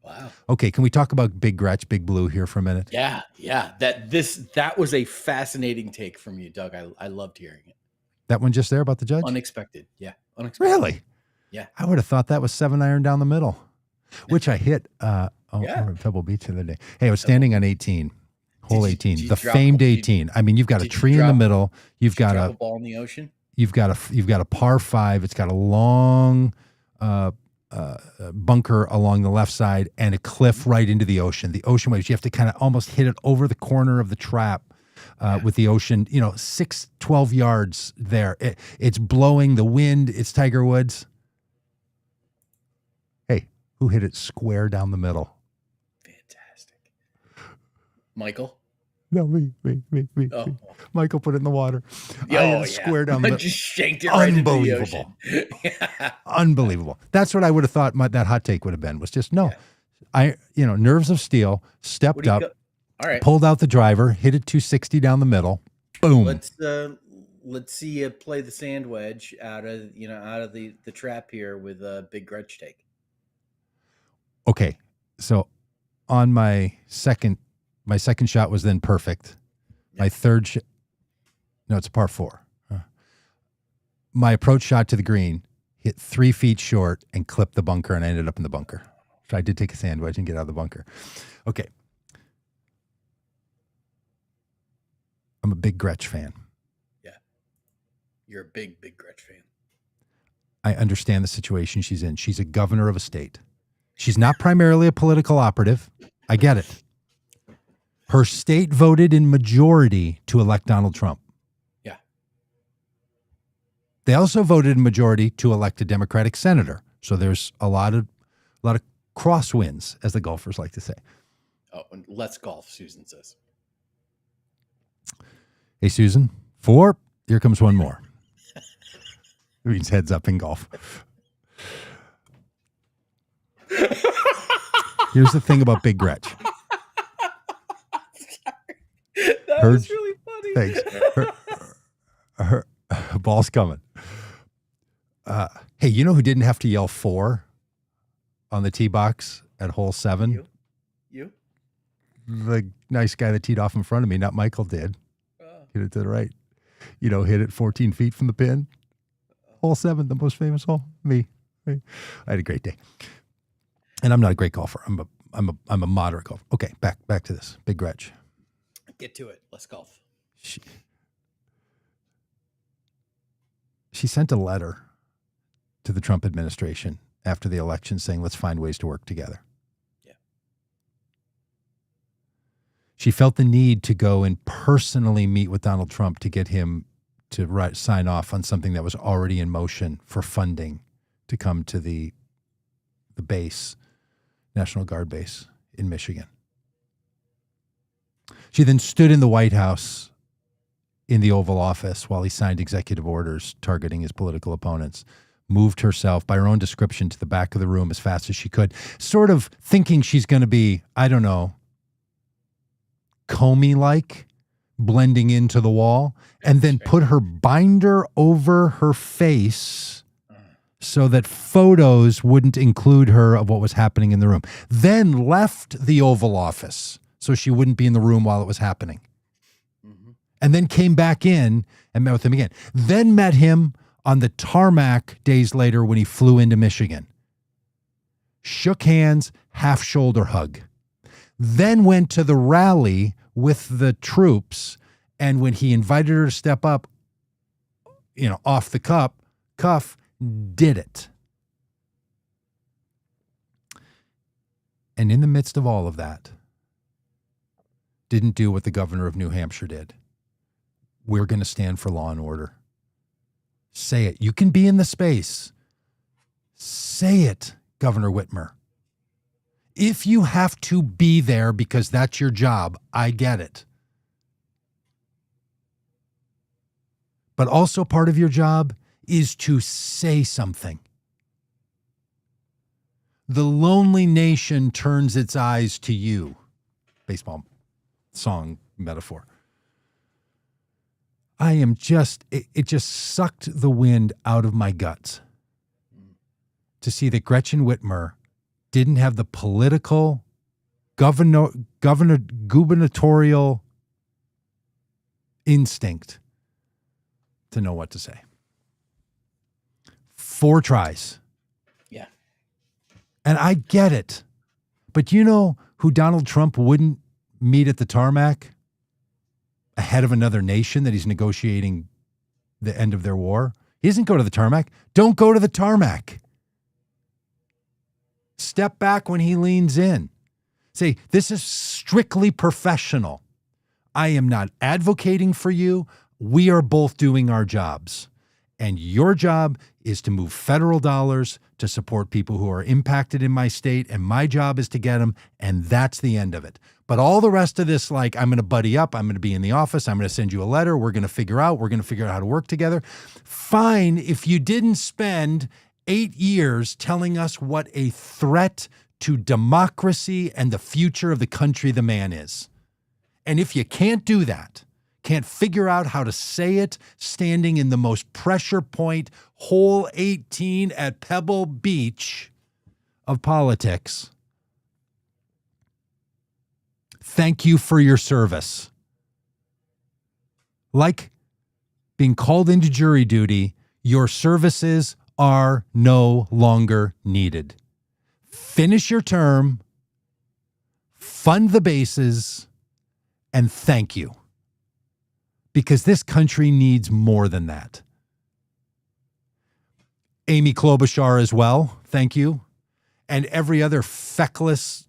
wow. Okay, can we talk about Big Gretch, Big Blue here for a minute? Yeah. That was a fascinating take from you, Doug. I loved hearing it. That one just there about the judge? Unexpected. Yeah. Unexpected. Really? Yeah. I would have thought that was 7-iron down the middle, which I hit over at Pebble Beach the other day. Hey, I was standing on 18. Hole 18, the famed 18. I mean, you've got a tree in the middle. You've got a ball in the ocean. You've got a par 5. It's got a long bunker along the left side and a cliff right into the ocean. The ocean waves. You have to kind of almost hit it over the corner of the trap with the ocean. 12 yards there. It's blowing the wind. It's Tiger Woods. Hey, who hit it square down the middle? Fantastic. Michael. No, me. Oh. Michael put it in the water. Square down the middle. Just shanked it right into the ocean. Unbelievable. That's what I would have thought that hot take would have been, was just, nerves of steel, stepped up, all right, pulled out the driver, hit it 260 down the middle. Boom. Let's see you play the sand wedge out of the trap here with a Big Gretch take. Okay. So on my second shot was then perfect. My third it's a par 4. My approach shot to the green hit 3 feet short and clipped the bunker, and I ended up in the bunker. So I did take a sand wedge and get out of the bunker. Okay. I'm a big Gretch fan. Yeah. You're a big Gretch fan. I understand the situation she's in. She's a governor of a state. She's not primarily a political operative. I get it. Her state voted in majority to elect Donald Trump. Yeah. They also voted in majority to elect a Democratic senator. So there's a lot of crosswinds, as the golfers like to say. Oh, and let's golf, Susan says. Hey, Susan, 4. Here comes one more. It means heads up in golf. Here's the thing about Big Gretch. That was really funny. Thanks. Her ball's coming. Hey, you know who didn't have to yell 4 on the tee box at hole 7? You? The nice guy that teed off in front of me, not Michael, did. Hit it to the right. Hit it 14 feet from the pin. Hole 7, the most famous hole. Me. I had a great day. And I'm not a great golfer. I'm a moderate golfer. Okay, back to this. Big Gretch. Get to it. Let's golf. She sent a letter to the Trump administration after the election saying, let's find ways to work together. Yeah. She felt the need to go and personally meet with Donald Trump to get him to sign off on something that was already in motion for funding to come to the base, National Guard base in Michigan. She then stood in the White House in the Oval Office while he signed executive orders targeting his political opponents, moved herself, by her own description, to the back of the room as fast as she could, sort of thinking she's going to be, I don't know, Comey-like, blending into the wall, and then put her binder over her face so that photos wouldn't include her of what was happening in the room. Then left the Oval Office so she wouldn't be in the room while it was happening. And then came back in and met with him again. Then met him on the tarmac days later when he flew into Michigan. Shook hands, half shoulder hug. Then went to the rally with the troops, and when he invited her to step up, off the cuff, did it. And in the midst of all of that, didn't do what the governor of New Hampshire did. We're going to stand for law and order. Say it. You can be in the space. Say it, Governor Whitmer. If you have to be there because that's your job, I get it. But also part of your job is to say something. The lonely nation turns its eyes to you. Baseball song metaphor. It just sucked the wind out of my guts to see that Gretchen Whitmer didn't have the political, gubernatorial instinct to know what to say. 4 tries. Yeah. And I get it. But you know who Donald Trump wouldn't meet at the tarmac? A head of another nation that he's negotiating the end of their war. He doesn't go to the tarmac. Don't go to the tarmac. Step back when he leans in. Say, this is strictly professional. I am not advocating for you. We are both doing our jobs. And your job is to move federal dollars to support people who are impacted in my state, and my job is to get them, and that's the end of it. But all the rest of this, like, I'm going to buddy up, I'm going to be in the office, I'm going to send you a letter, we're going to figure out how to work together. Fine if you didn't spend 8 years telling us what a threat to democracy and the future of the country the man is. And if you can't do that, can't figure out how to say it standing in the most pressure point, hole 18 at Pebble Beach of politics, thank you for your service. Like being called into jury duty, your services are no longer needed. Finish your term, fund the bases, and thank you. Because this country needs more than that. Amy Klobuchar as well, thank you. And every other feckless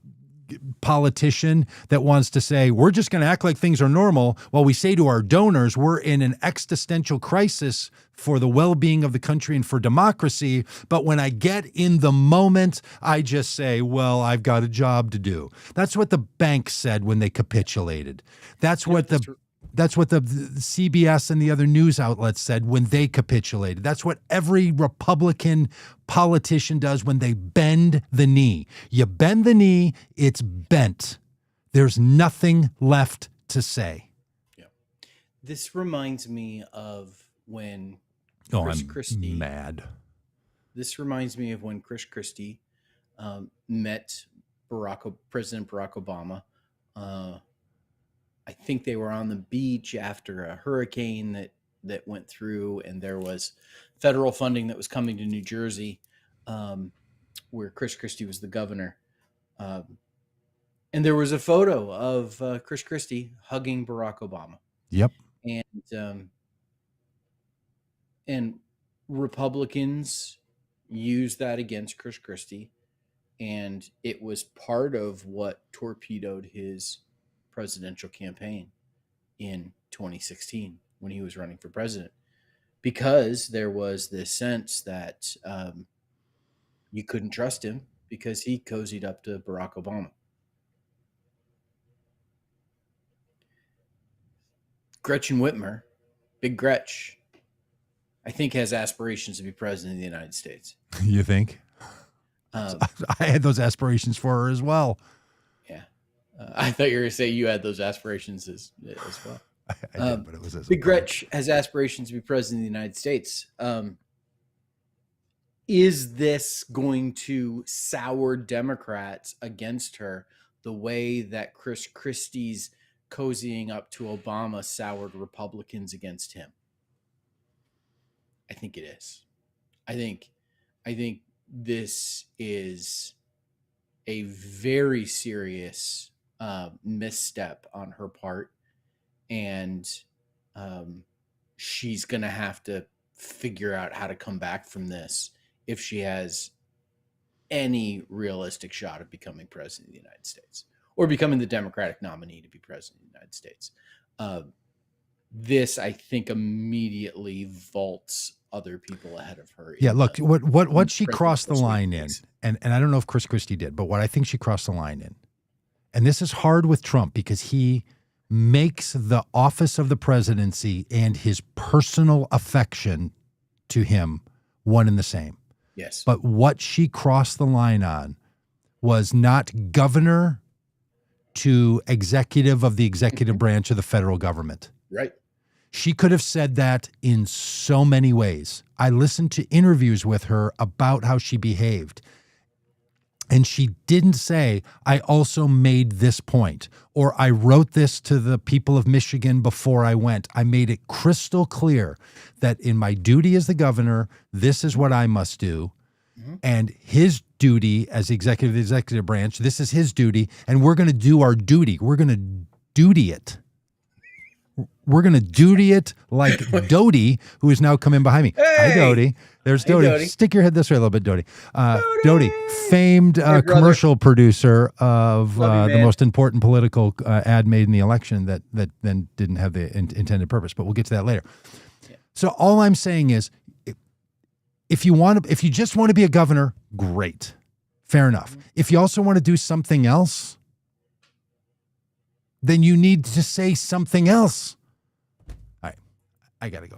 politician that wants to say, we're just going to act like things are normal while we say to our donors, we're in an existential crisis for the well-being of the country and for democracy. But when I get in the moment, I just say, well, I've got a job to do. That's what the banks said when they capitulated. That's what the CBS and the other news outlets said when they capitulated. That's what every Republican politician does when they bend the knee. You bend the knee, it's bent. There's nothing left to say. Yeah. This reminds me of when Chris Christie. Mad. This reminds me of when Chris Christie met President Barack Obama. I think they were on the beach after a hurricane that went through, and there was federal funding that was coming to New Jersey, where Chris Christie was the governor. And there was a photo of Chris Christie hugging Barack Obama. Yep. And Republicans used that against Chris Christie, and it was part of what torpedoed his presidential campaign in 2016 when he was running for president, because there was this sense that you couldn't trust him because he cozied up to Barack Obama. Gretchen Whitmer, Big Gretch, I think has aspirations to be president of the United States. You think? I had those aspirations for her as well. I thought you were going to say you had those aspirations as well. I did, but it was as Big Gretch has aspirations to be president of the United States. Is this going to sour Democrats against her the way that Chris Christie's cozying up to Obama soured Republicans against him? I think it is. I think this is a very serious misstep on her part, and she's going to have to figure out how to come back from this if she has any realistic shot of becoming president of the United States or becoming the Democratic nominee to be president of the United States. This, I think, immediately vaults other people ahead of her. Yeah, look, what she crossed the line in, and I don't know if Chris Christie did, but what I think she crossed the line in, and this is hard with Trump because he makes the office of the presidency and his personal affection to him one and the same. Yes. But what she crossed the line on was not governor to executive of the executive branch of the federal government. Right. She could have said that in so many ways. I listened to interviews with her about how she behaved. And she didn't say, I also made this point, or I wrote this to the people of Michigan before I went. I made it crystal clear that in my duty as the governor, this is what I must do. Mm-hmm. And his duty as executive of the executive branch, this is his duty. And we're going to do our duty. We're going to duty it. We're going to duty it like Dodie, who is now coming behind me. Hey! Hi, Dodie. There's Dodie. Dodie. Stick your head this way a little bit, Dodie. Dodie, famed commercial producer of the most important political ad made in the election that then didn't have the intended purpose. But we'll get to that later. Yeah. So all I'm saying is, if you just want to be a governor, great. Fair enough. If you also want to do something else, then you need to say something else. All right, I got to go.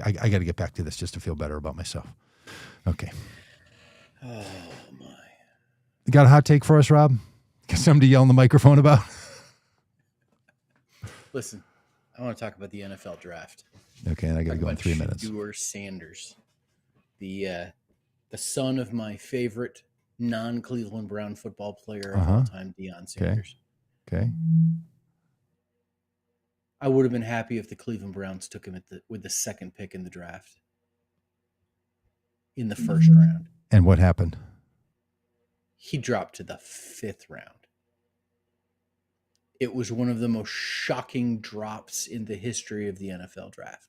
I got to get back to this just to feel better about myself. Okay. Oh, my. You got a hot take for us, Rob? Got something to yell in the microphone about? Listen, I want to talk about the NFL draft. Okay, and I got to go in 3 minutes. Shedeur Sanders, the son of my favorite non-Cleveland Brown football player of all time, Deion Sanders. Okay. I would have been happy if the Cleveland Browns took him with the second pick in the draft, in the first round. And what happened? He dropped to the 5th round. It was one of the most shocking drops in the history of the NFL draft.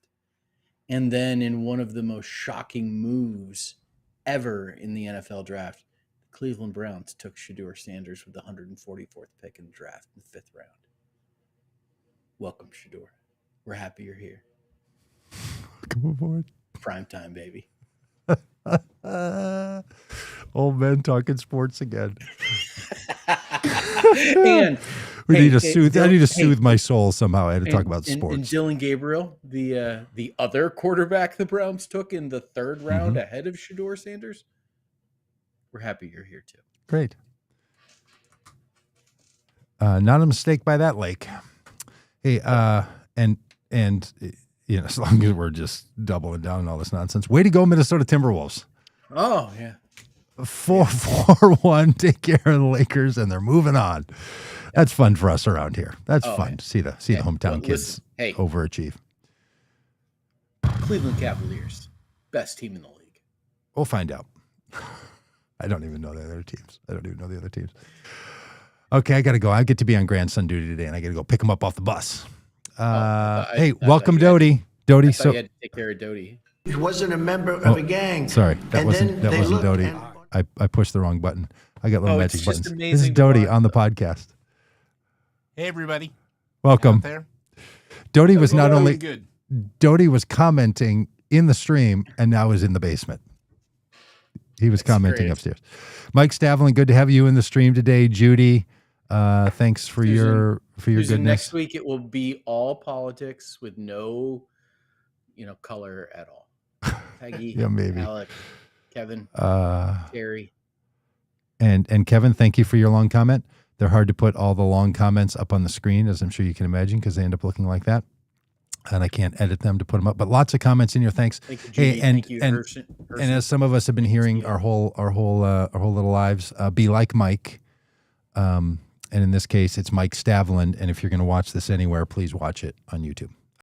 And then in one of the most shocking moves ever in the NFL draft, the Cleveland Browns took Shedeur Sanders with the 144th pick in the draft in the 5th round. Welcome, Shedeur. We're happy you're here. Come aboard. Prime time, baby. Old men talking sports again. And I need to soothe my soul somehow. I had to talk about sports. And Dylan Gabriel, the other quarterback the Browns took in the 3rd round ahead of Shedeur Sanders. We're happy you're here too. Great. Not a mistake by that lake. Hey, and as long as we're just doubling down on all this nonsense. Way to go, Minnesota Timberwolves. Oh, yeah. 4-1, take care of the Lakers, and they're moving on. That's fun for us around here. That's fun to see the hometown kids overachieve. Cleveland Cavaliers, best team in the league. We'll find out. I don't even know the other teams. Okay, I got to go. I get to be on grandson duty today, and I got to go pick him up off the bus. Hey, welcome, Dodie. Dodie, so you had to take care of Dodie. He wasn't a member of a gang. Sorry, that wasn't Dodie. I pushed the wrong button. I got little magic buttons. This is Dodie on the podcast. Hey, everybody. Welcome. Out there. Dodie was not only good. Dodie was commenting in the stream and now is in the basement. He was commenting upstairs. Mike Stavlin, good to have you in the stream today. Judy, thanks for your goodness. Next week it will be all politics with no, color at all. Peggy, yeah, maybe. Alec, Kevin, Terry. And Kevin, thank you for your long comment. They're hard to put all the long comments up on the screen, as I'm sure you can imagine, because they end up looking like that. And I can't edit them to put them up. But lots of comments in here. Thanks. Thank you, Judy. Thank you, Herson. And as some of us have been hearing our whole little lives, be like Mike. And in this case, it's Mike Stavland. And if you're going to watch this anywhere, please watch it on YouTube.